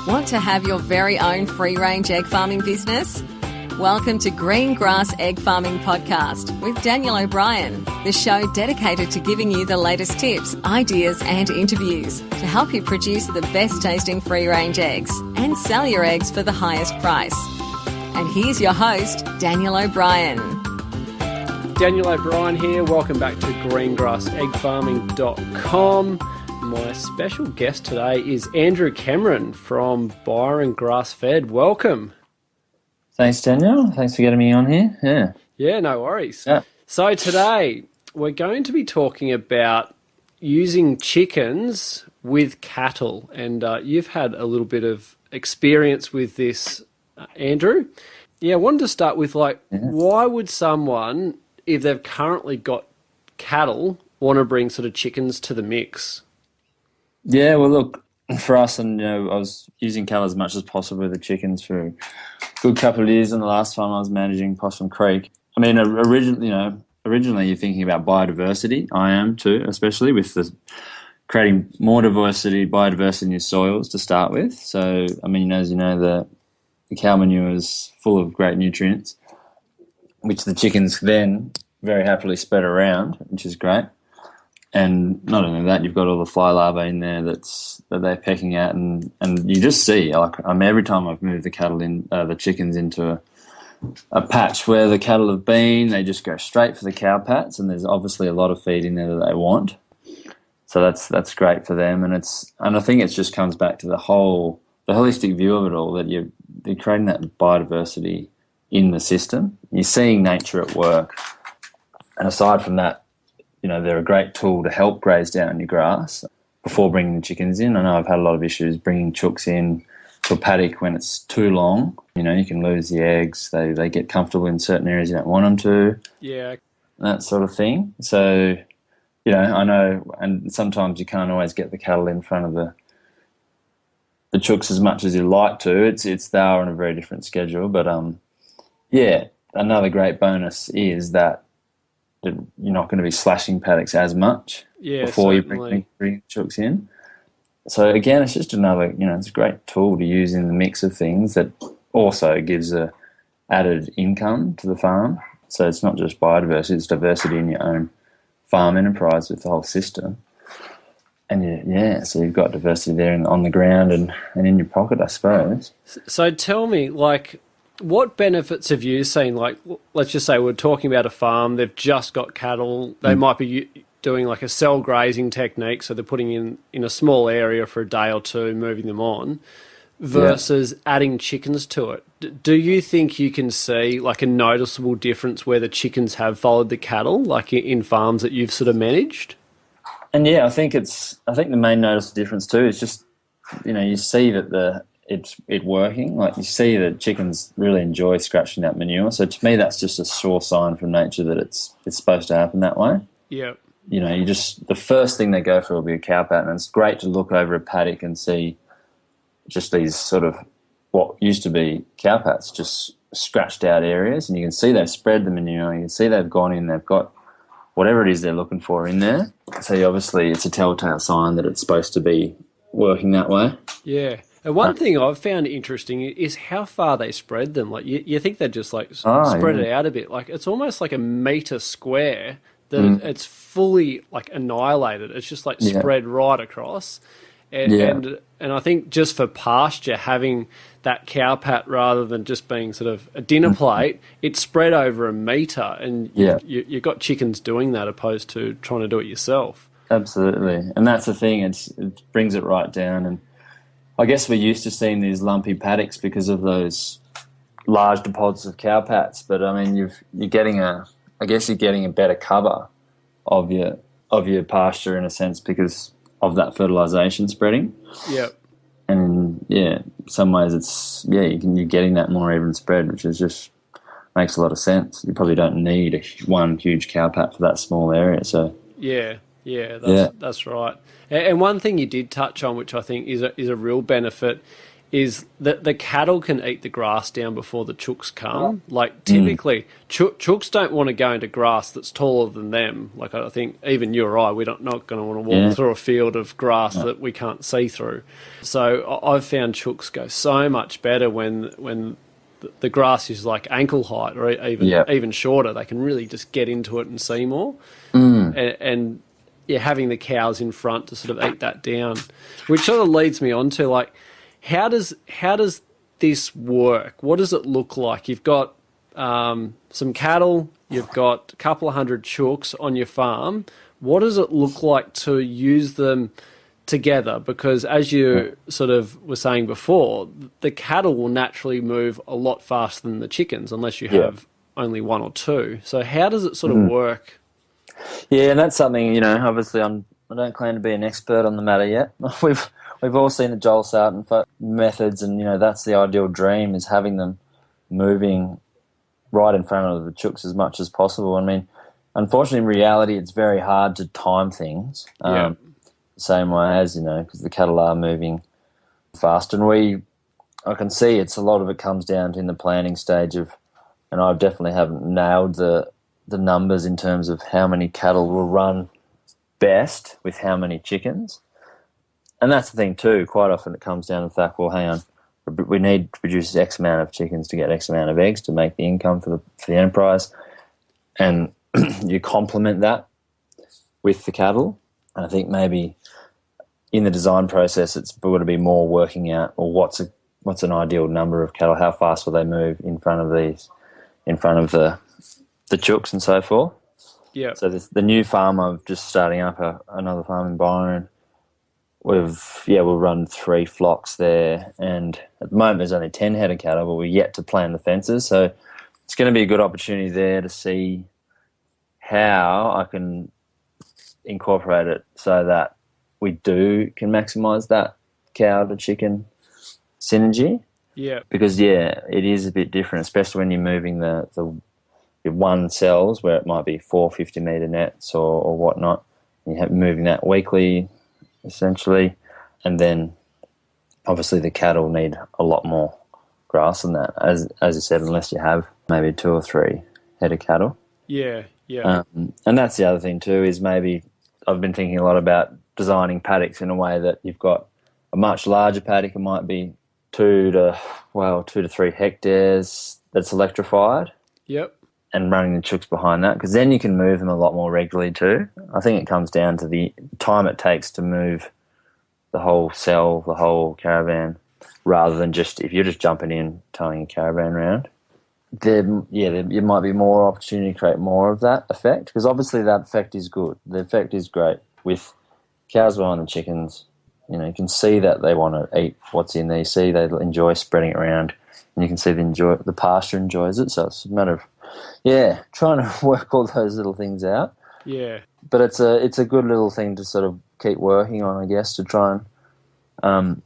Want to have your very own free-range egg farming business? Welcome to Green Grass Egg Farming Podcast with Daniel O'Brien, the show dedicated to giving you the latest tips, ideas and interviews to help you produce the best tasting free-range eggs and sell your eggs for the highest price. And here's your host, Daniel O'Brien. Daniel O'Brien here. Welcome back to greengrasseggfarming.com. My special guest today is Andrew Cameron from Byron Grass Fed. Welcome. Thanks, Daniel. Thanks for getting me on here. Yeah, no worries. Yeah. So today we're going to be talking about using chickens with cattle, and you've had a little bit of experience with this, Andrew. Yeah, I wanted to start with, why would someone, if they've currently got cattle, want to bring sort of chickens to the mix? Yeah, well, look, for us, and I was using cattle as much as possible with the chickens for a good couple of years. And the last time I was managing Possum Creek, I mean, originally you're thinking about biodiversity. I am too, especially with the creating more biodiversity in your soils to start with. So, I mean, as you know, the cow manure is full of great nutrients, which the chickens then very happily spread around, which is great. And not only that, you've got all the fly larvae in there that they're pecking at, and you just see, every time I've moved the chickens into a patch where the cattle have been, they just go straight for the cow pats, and there's obviously a lot of feed in there that they want. So that's great for them, and I think it just comes back to the holistic view of it all, that you're creating that biodiversity in the system. You're seeing nature at work, and aside from that, they're a great tool to help graze down your grass before bringing the chickens in. I know I've had a lot of issues bringing chooks in to a paddock when it's too long. You can lose the eggs. They get comfortable in certain areas you don't want them to. Yeah. That sort of thing. So, I know, and sometimes you can't always get the cattle in front of the chooks as much as you'd like to. They are on a very different schedule. But, another great bonus is that you're not going to be slashing paddocks as much before certainly. You bring chooks in. So again, it's just another, it's a great tool to use in the mix of things that also gives a added income to the farm. So it's not just biodiversity, it's diversity in your own farm enterprise with the whole system. And so you've got diversity there on the ground and in your pocket, I suppose. So tell me, what benefits have you seen? Let's just say we're talking about a farm, they've just got cattle, they might be doing a cell grazing technique, so they're putting in a small area for a day or two, moving them on, versus adding chickens to it. Do you think you can see a noticeable difference where the chickens have followed the cattle, in farms that you've sort of managed? And I think the main noticeable difference too is just, you see that it's working. You see that chickens really enjoy scratching that manure. So to me, that's just a sure sign from nature that it's supposed to happen that way. Yeah. The first thing they go for will be a cow pat, and it's great to look over a paddock and see just these sort of what used to be cow pats, just scratched out areas, and you can see they've spread the manure. You can see they've gone in, they've got whatever it is they're looking for in there. So obviously it's a telltale sign that it's supposed to be working that way. Yeah. And one thing I've found interesting is how far they spread them. You think they just spread it out a bit. It's almost like a metre square that it's fully annihilated. It's just spread right across. And I think just for pasture, having that cow pat rather than just being sort of a dinner plate, it's spread over a metre, and you've got chickens doing that opposed to trying to do it yourself. Absolutely. And that's the thing. It brings it right down. And I guess we're used to seeing these lumpy paddocks because of those large deposits of cow pats, but I mean, you're getting a better cover of your pasture in a sense because of that fertilization spreading. Yep. And some ways you're getting that more even spread, which is just makes a lot of sense. You probably don't need one huge cow pat for that small area. So that's right. And one thing you did touch on, which I think is a real benefit, is that the cattle can eat the grass down before the chooks come. Like typically, chooks don't want to go into grass that's taller than them. Like I think even you or I, we're not going to want to walk through a field of grass that we can't see through. So I've found chooks go so much better when the grass is like ankle height or even shorter. They can really just get into it and see more. And having the cows in front to sort of eat that down, which sort of leads me on to like, how does this work? What does it look like? You've got some cattle, you've got a couple of hundred chooks on your farm. What does it look like to use them together? Because as you sort of were saying before, the cattle will naturally move a lot faster than the chickens unless you have only one or two. So how does it sort of work? Yeah, and that's something, obviously I don't claim to be an expert on the matter yet. We've all seen the Joel Sarton methods, and, that's the ideal dream, is having them moving right in front of the chooks as much as possible. I mean, unfortunately, in reality, it's very hard to time things the same way as, because the cattle are moving fast. And I can see a lot of it comes down to in the planning stage and I definitely haven't nailed the numbers in terms of how many cattle will run best with how many chickens. And that's the thing too. Quite often it comes down to the fact, well, hang on, we need to produce X amount of chickens to get X amount of eggs to make the income for the enterprise. And you complement that with the cattle. And I think maybe in the design process, it's got to be more working out, or what's an ideal number of cattle? How fast will they move in front of the chooks and so forth? Yeah. So the new farm, I'm just starting up another farm in Byron. We'll run 3 flocks there, and at the moment there's only 10 head of cattle, but we're yet to plan the fences. So it's going to be a good opportunity there to see how I can incorporate it so that we can maximise that cow to chicken synergy. Yeah. Because it is a bit different, especially when you're moving the one cells where it might be 4 50-metre nets or whatnot. You have moving that weekly, essentially, and then obviously the cattle need a lot more grass than that, as you said, unless you have maybe 2 or 3 head of cattle. Yeah. And that's the other thing too, is maybe I've been thinking a lot about designing paddocks in a way that you've got a much larger paddock. It might be 2 to 3 hectares that's electrified. Yep. And running the chooks behind that, because then you can move them a lot more regularly too. I think it comes down to the time it takes to move the whole cell, the whole caravan, rather than just if you're just jumping in, towing a caravan around. There might be more opportunity to create more of that effect, because obviously that effect is good. The effect is great with cows behind the chickens. You can see that they want to eat what's in there. You see they enjoy spreading it around, and you can see the pasture enjoys it. So it's a matter of trying to work all those little things out. Yeah. But it's a good little thing to sort of keep working on, I guess, to try and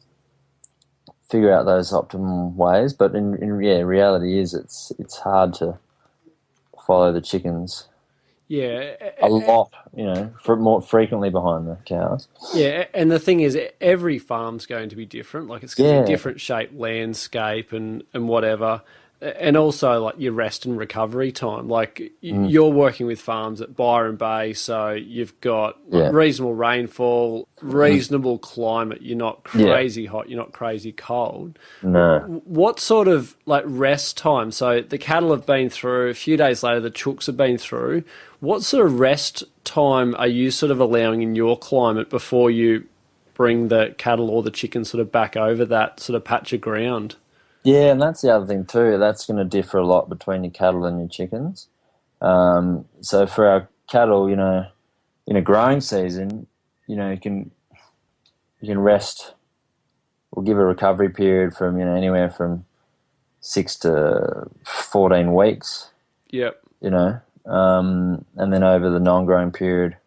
figure out those optimal ways. But in reality is it's hard to follow the chickens. Yeah. A lot, for more frequently behind the cows. Yeah, and the thing is, every farm's going to be different. Like, it's going to be different shaped landscape and whatever. And also, like, your rest and recovery time. Like, you're working with farms at Byron Bay, so you've got reasonable rainfall, reasonable climate. You're not crazy hot, you're not crazy cold. No. What sort of, like, rest time? So the cattle have been through, a few days later the chooks have been through. What sort of rest time are you sort of allowing in your climate before you bring the cattle or the chickens sort of back over that sort of patch of ground? Yeah, and that's the other thing too. That's going to differ a lot between your cattle and your chickens. So for our cattle, in a growing season, you can rest. We'll give a recovery period from anywhere from 6 to 14 weeks. Yep. And then over the non-growing period,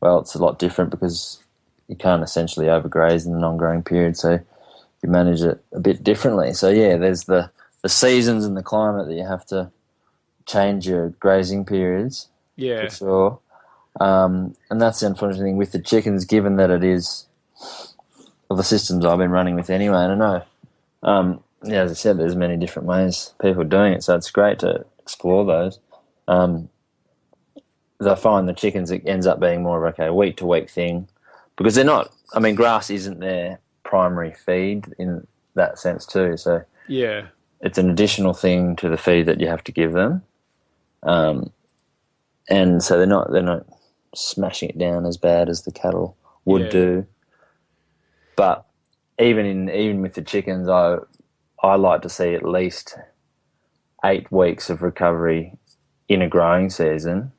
well, it's a lot different because you can't essentially overgraze in the non-growing period. So you manage it a bit differently. So there's the seasons and the climate that you have to change your grazing periods. Yeah. For sure. And that's the unfortunate thing with the chickens, given that it is the systems I've been running with anyway. And I know Yeah, as I said, there's many different ways people are doing it, so it's great to explore those. I find the chickens, it ends up being more of a week-to-week thing because they're not. I mean, grass isn't their primary feed in that sense too. So Yeah. it's an additional thing to the feed that you have to give them, and so they're not smashing it down as bad as the cattle would do. But even with the chickens, I like to see at least 8 weeks of recovery in a growing season,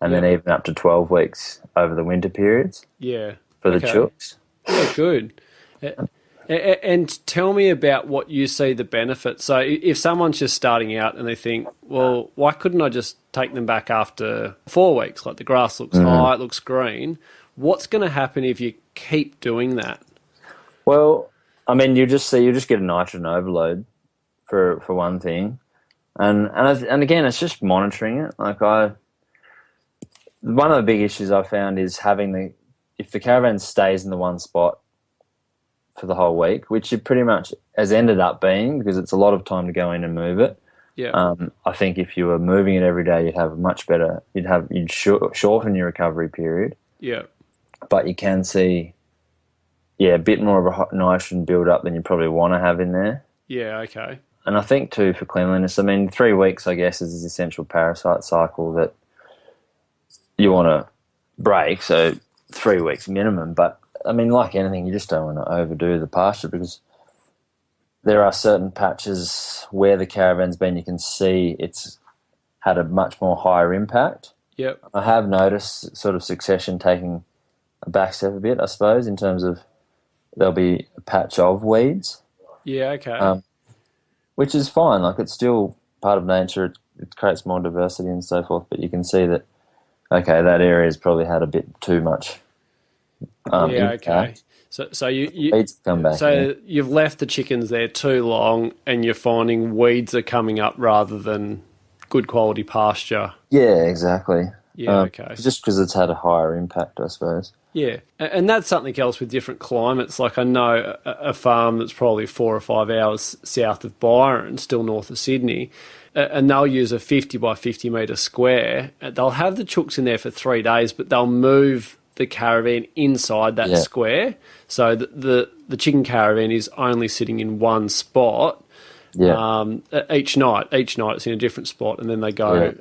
and then even up to 12 weeks over the winter periods. Yeah. For the chooks. Yeah, good. And tell me about what you see the benefits. So if someone's just starting out and they think, well, why couldn't I just take them back after 4 weeks? Like the grass looks high, it looks green. What's going to happen if you keep doing that? Well, I mean, you just get a nitrogen overload for one thing, and again, it's just monitoring it. One of the big issues I found is if the caravan stays in the one spot for the whole week, which it pretty much has ended up being because it's a lot of time to go in and move it. Yeah. I think if you were moving it every day, you'd have much better. You'd shorten your recovery period. Yeah. But you can see, a bit more of a nitrogen build up than you probably want to have in there. Yeah. Okay. And I think too for cleanliness, I mean, 3 weeks, I guess, is the essential parasite cycle that you want to break. So 3 weeks minimum. But I mean, like anything, you just don't want to overdo the pasture because there are certain patches where the caravan's been, you can see it's had a much more higher impact. Yep. I have noticed sort of succession taking a back step a bit, I suppose, in terms of there'll be a patch of weeds. Yeah, okay. Which is fine. Like, it's still part of nature. It creates more diversity and so forth, but you can see that, okay, that area's probably had a bit too much impact. Okay. So weeds come back. You've left the chickens there too long, and you're finding weeds are coming up rather than good quality pasture. Yeah, exactly. Yeah, okay. Just because it's had a higher impact, I suppose. Yeah, and that's something else with different climates. Like, I know a farm that's probably 4 or 5 hours south of Byron, still north of Sydney, and they'll use a 50 by 50 metre square. They'll have the chooks in there for 3 days, but they'll move the caravan inside that square. So the chicken caravan is only sitting in one spot each night. Each night it's in a different spot, and then they go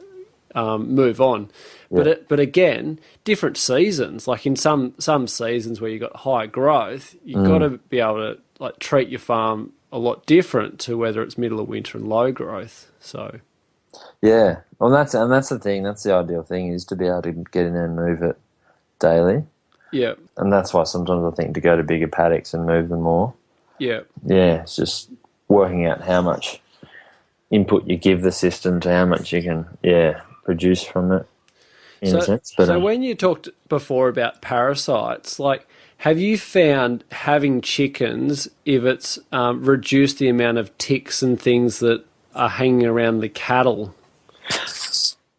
move on. Yeah. But again, different seasons. Like in some seasons where you've got high growth, you've got to be able to treat your farm a lot different to whether it's middle of winter and low growth. So yeah, well, that's the thing. That's the ideal thing, is to be able to get in there and move it daily. Yeah, and that's why sometimes I think to go to bigger paddocks and move them more. Yeah, it's just working out how much input you give the system to how much you can produce from it. In a sense. But, so when you talked before about parasites, have you found having chickens, if it's reduced the amount of ticks and things that are hanging around the cattle?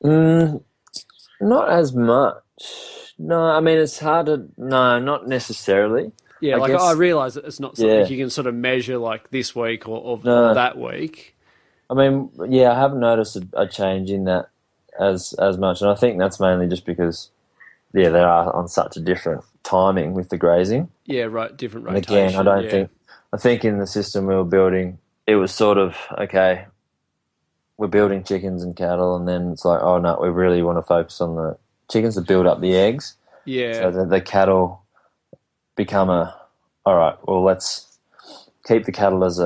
Not as much. No, I mean, it's hard to... No, not necessarily. Yeah, I realise that it's not something you can sort of measure this week or that week. I mean, I haven't noticed a change in that as much, and I think that's mainly just because they are on such a different timing with the grazing. Yeah, right, different rotation. And again, I think in the system we were building, it was sort of, okay, we're building chickens and cattle, and then it's like, oh no, we really want to focus on the chickens to build up the eggs. Yeah. So that the cattle become all right, well, let's keep the cattle as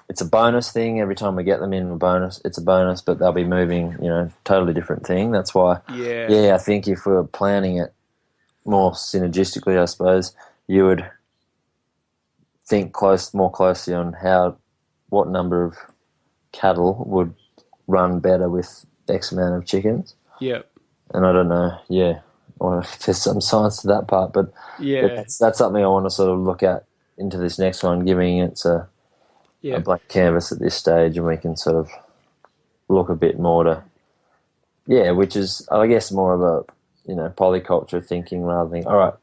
it's a bonus thing. Every time we get them in, it's a bonus, but they'll be moving, totally different thing. That's why, I think if we were planning it more synergistically, I suppose, you would think more closely on what number of cattle would run better with X amount of chickens. Yeah. And I don't know, or if there's some science to that part, but that's something I want to sort of look at into this next one, giving it a blank canvas at this stage, and we can sort of look a bit more to, which is, I guess, more of a, polyculture thinking rather than, all right,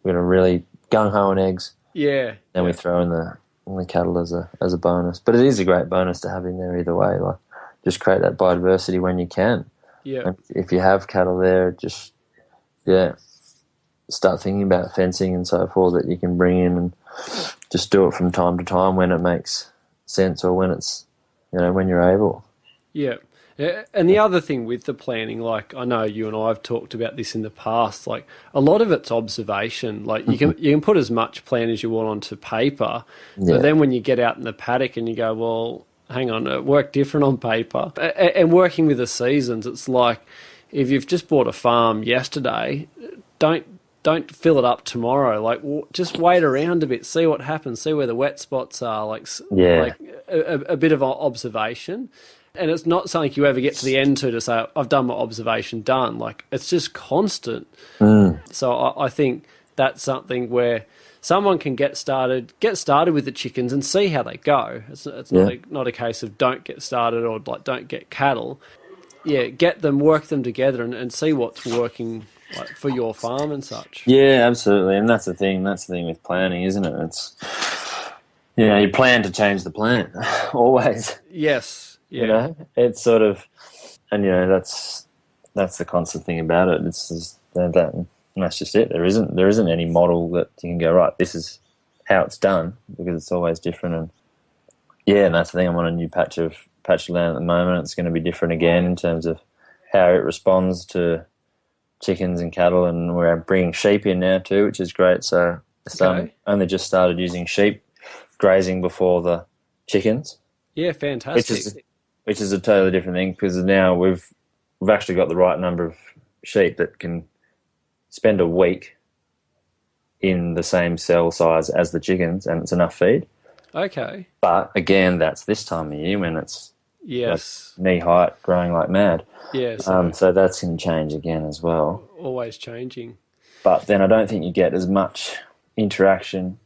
we're going to really gung-ho on eggs. Yeah. Then we throw in the the cattle as a bonus. But it is a great bonus to have in there either way. Like, just create that biodiversity when you can. Yeah. And if you have cattle there, just start thinking about fencing and so forth that you can bring in, and just do it from time to time when it makes sense, or when it's, when you're able. Yeah. And the other thing with the planning, like, I know you and I have talked about this in the past, like a lot of it's observation. Like you can put as much plan as you want onto paper, but then when you get out in the paddock and you go, well, hang on, it worked different on paper. And working with the seasons, it's like if you've just bought a farm yesterday, don't fill it up tomorrow. Like, just wait around a bit, see what happens, see where the wet spots are. Like a bit of observation. And it's not something you ever get to the end to say, I've done my observation, done. Like, it's just constant. So I think that's something where someone can get started with the chickens and see how they go. It's not a case of don't get started or like don't get cattle. Yeah, get them, work them together and see what's working, like, for your farm and such. Yeah, absolutely. And that's the thing with planning, isn't it? It's, you plan to change the plan always. Yes. Yeah. It's sort of, and that's the constant thing about it. It's just that, and that's just it. There isn't any model that you can go, right, this is how it's done, because it's always different. And and that's the thing. I'm on a new patch of land at the moment. It's going to be different again in terms of how it responds to chickens and cattle, and we're bringing sheep in now too, which is great. So only just started using sheep grazing before the chickens. Yeah, fantastic. Which is a totally different thing, because now we've actually got the right number of sheep that can spend a week in the same cell size as the chickens, and it's enough feed. Okay. But again, that's this time of year when it's like knee height, growing like mad. Yes. So that's going to change again as well. Always changing. But then I don't think you get as much interaction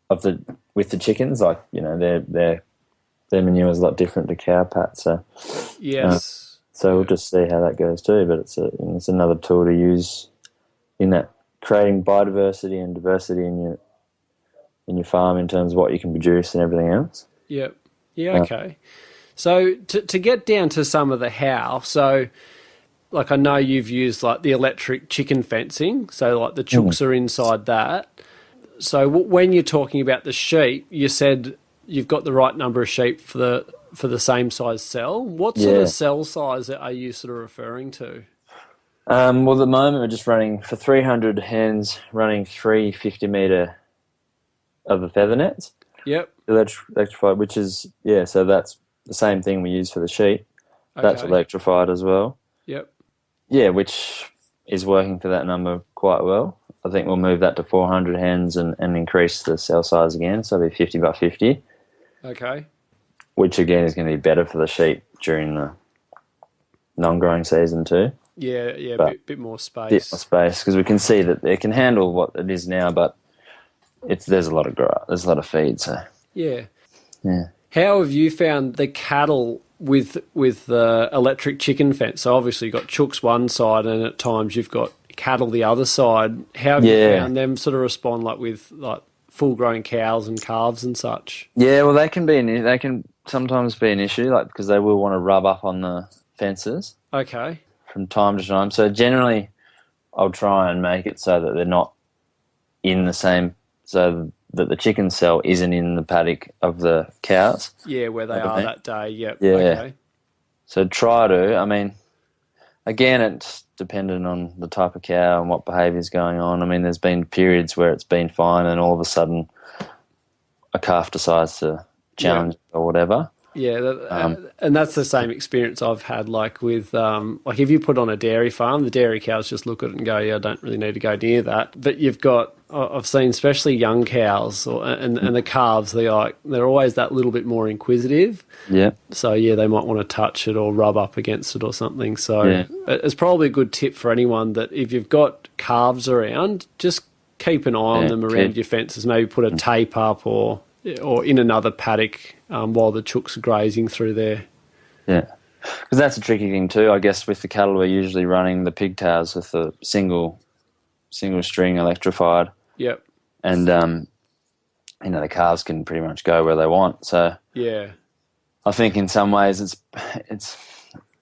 with the chickens. Like, their manure is a lot different to cow pat. So yes. So we'll just see how that goes too. But it's another tool to use in that creating biodiversity and diversity in your farm in terms of what you can produce and everything else. Yep. Yeah. Okay. So to get down to some of the how, so like I know you've used like the electric chicken fencing, so like the chooks are inside that. So when you're talking about the sheep, you said you've got the right number of sheep for the same size cell. What sort of cell size are you sort of referring to? Well, at the moment we're just running for 300 hens, running 350-metre of the feather nets. Yep. Electrified, which is so that's the same thing we use for the sheep. Okay. That's electrified as well. Yep. Yeah, which is working for that number quite well. I think we'll move that to 400 hens and increase the cell size again, so it'll be 50 by 50. Okay. Which again is going to be better for the sheep during the non-growing season too. Yeah, a bit more space. Bit more space, because we can see that it can handle what it is now, but there's a lot of feed. So yeah. How have you found the cattle with the electric chicken fence? So obviously you've got chooks one side, and at times you've got cattle the other side. How have you found them sort of respond, like with like full-grown cows and calves and such? Yeah, well, they can sometimes be an issue, like, because they will want to rub up on the fences. Okay. From time to time. So generally, I'll try and make it so that they're not in the same, so that the chicken cell isn't in the paddock of the cows. Yeah, where they are that day. Yep. Yeah. Okay. So try to. I mean, again, it's dependent on the type of cow and what behaviour is going on. I mean, there's been periods where it's been fine, and all of a sudden, a calf decides to challenge or whatever. Yeah, and that's the same experience I've had, like with, like if you put on a dairy farm, the dairy cows just look at it and go, yeah, I don't really need to go near that. But you've got, I've seen especially young cows and the calves, they're always that little bit more inquisitive. Yeah. So, yeah, they might want to touch it or rub up against it or something. So it's probably a good tip for anyone that if you've got calves around, just keep an eye on them around your fences. Maybe put a tape up or in another paddock while the chooks are grazing through there. Yeah, because that's a tricky thing too. I guess with the cattle, we're usually running the pigtails with the single string electrified. Yep. And the calves can pretty much go where they want. So Yeah. I think in some ways it's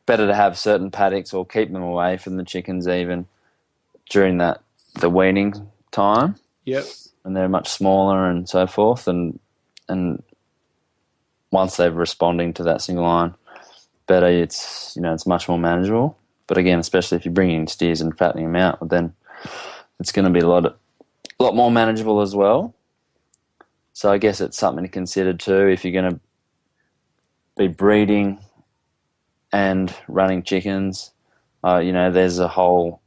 better to have certain paddocks or keep them away from the chickens even during the weaning time. Yep. And they're much smaller and so forth. And once they're responding to that single line better, it's much more manageable. But again, especially if you're bringing in steers and fattening them out, then it's going to be a lot more manageable as well. So I guess it's something to consider too if you're going to be breeding and running chickens. There's a whole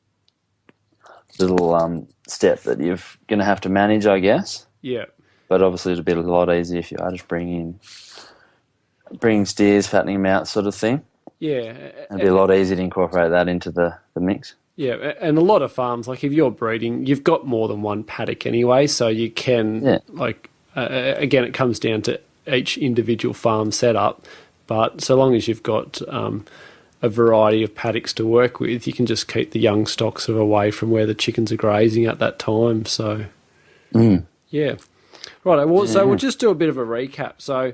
little step that you're going to have to manage, I guess. Yeah. But obviously it'll be a lot easier if you are just bringing steers, fattening them out, sort of thing. Yeah. It'd be a lot easier to incorporate that into the mix. Yeah, and a lot of farms, like if you're breeding, you've got more than one paddock anyway, so you can, again, it comes down to each individual farm setup, but so long as you've got a variety of paddocks to work with, you can just keep the young stocks away from where the chickens are grazing at that time. So, yeah. Right, so we'll just do a bit of a recap. So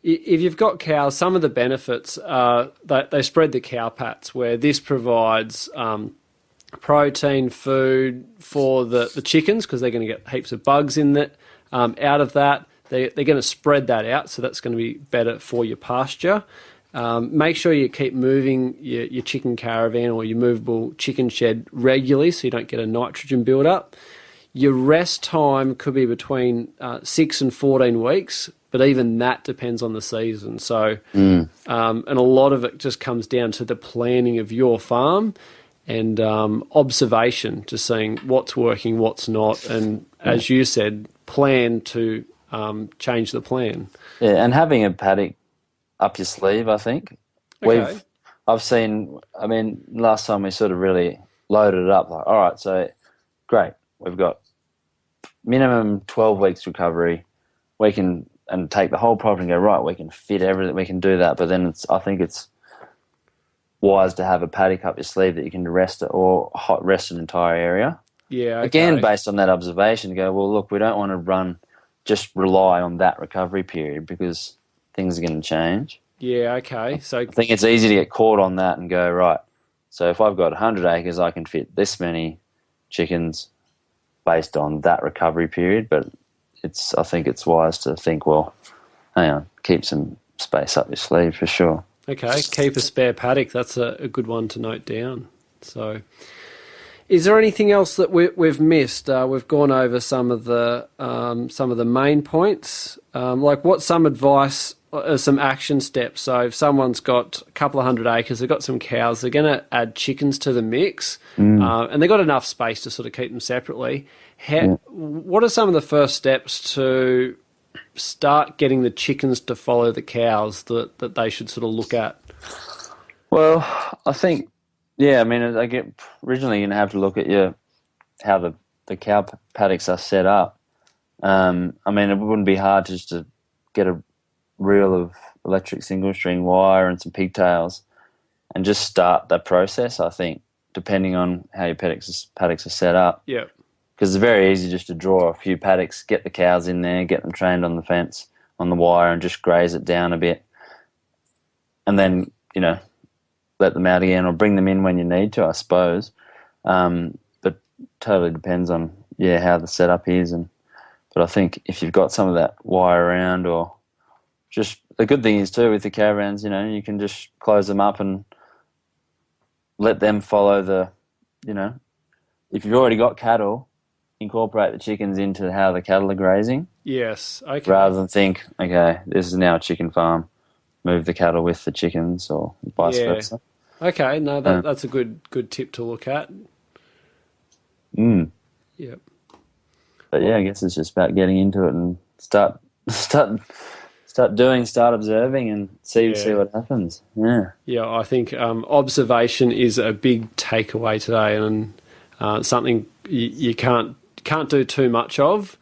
if you've got cows, some of the benefits are that they spread the cow pats, where this provides protein food for the chickens, because they're going to get heaps of bugs in that. Out of that, they're going to spread that out, so that's going to be better for your pasture. Make sure you keep moving your chicken caravan or your movable chicken shed regularly so you don't get a nitrogen build-up. Your rest time could be between 6 and 14 weeks, but even that depends on the season. So, and a lot of it just comes down to the planning of your farm and observation, just seeing what's working, what's not, and as you said, plan to change the plan. Yeah, and having a paddock up your sleeve, I think. Okay. I've seen, last time we sort of really loaded it up, like, all right, so great, we've got minimum 12 weeks recovery. We can, and take the whole property and go, right, we can fit everything, we can do that, but then I think it's wise to have a paddock up your sleeve that you can rest or hot rest an entire area. Yeah, okay. Again, based on that observation, go, well, look, we don't want to just rely on that recovery period because things are going to change. Yeah, okay. So I think it's easy to get caught on that and go, right, so if I've got 100 acres, I can fit this many chickens based on that recovery period. But I think it's wise to think, well, hang on, keep some space up your sleeve for sure. Okay, keep a spare paddock. That's a good one to note down. So, is there anything else that we've missed? We've gone over some of the main points. Like, what's some advice, some action steps? So, if someone's got a couple of 100 acres, they've got some cows, they're going to add chickens to the mix, and they've got enough space to sort of keep them separately. What are some of the first steps to start getting the chickens to follow the cows that they should sort of look at? Well, I think, originally you're going to have to look at how the cow paddocks are set up. It wouldn't be hard just to get a reel of electric single string wire and some pigtails and just start that process, I think, depending on how your paddocks are set up. Yeah. Because it's very easy just to draw a few paddocks, get the cows in there, get them trained on the fence, on the wire, and just graze it down a bit. And then, let them out again or bring them in when you need to, I suppose. But totally depends on, how the setup is. But I think if you've got some of that wire around, or just the good thing is too with the caravans, you can just close them up and let them follow if you've already got cattle, incorporate the chickens into how the cattle are grazing. Yes, okay. Rather than think, okay, this is now a chicken farm, move the cattle with the chickens or vice versa. Okay, no, that's a good tip to look at. Yep. But I guess it's just about getting into it and start observing and see what happens. Yeah. Yeah, I think observation is a big takeaway today, and something you can't do too much of.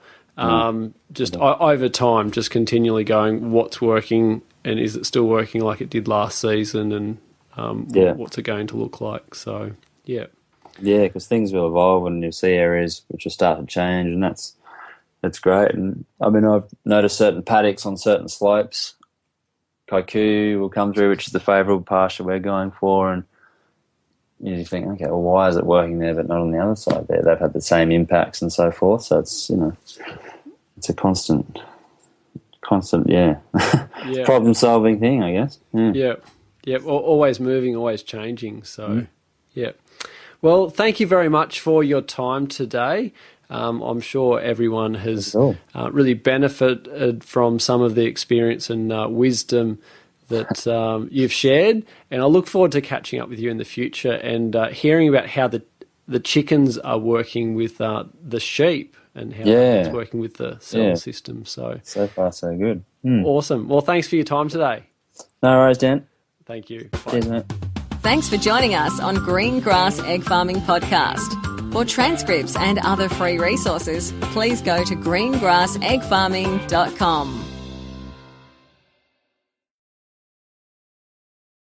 Just over time, just continually going, what's working and is it still working like it did last season, and what's it going to look like? So, yeah. Yeah, because things will evolve and you'll see areas which will start to change, and that's it's great. And I mean, I've noticed certain paddocks on certain slopes, Kaiku will come through, which is the favourable pasture we're going for, and you think, okay, well, why is it working there but not on the other side there? They've had the same impacts and so forth. So it's, it's a constant, problem-solving thing, I guess. Yeah. Always moving, always changing. So, yeah. Well, thank you very much for your time today. I'm sure everyone has really benefited from some of the experience and wisdom that you've shared, and I look forward to catching up with you in the future and hearing about how the chickens are working with the sheep and how it's working with the cell system. So far, so good. Awesome. Well, thanks for your time today. No worries, Dan. Thank you. Bye. Cheers, mate. Thanks for joining us on Green Grass Egg Farming Podcast. For transcripts and other free resources, please go to greengrasseggfarming.com.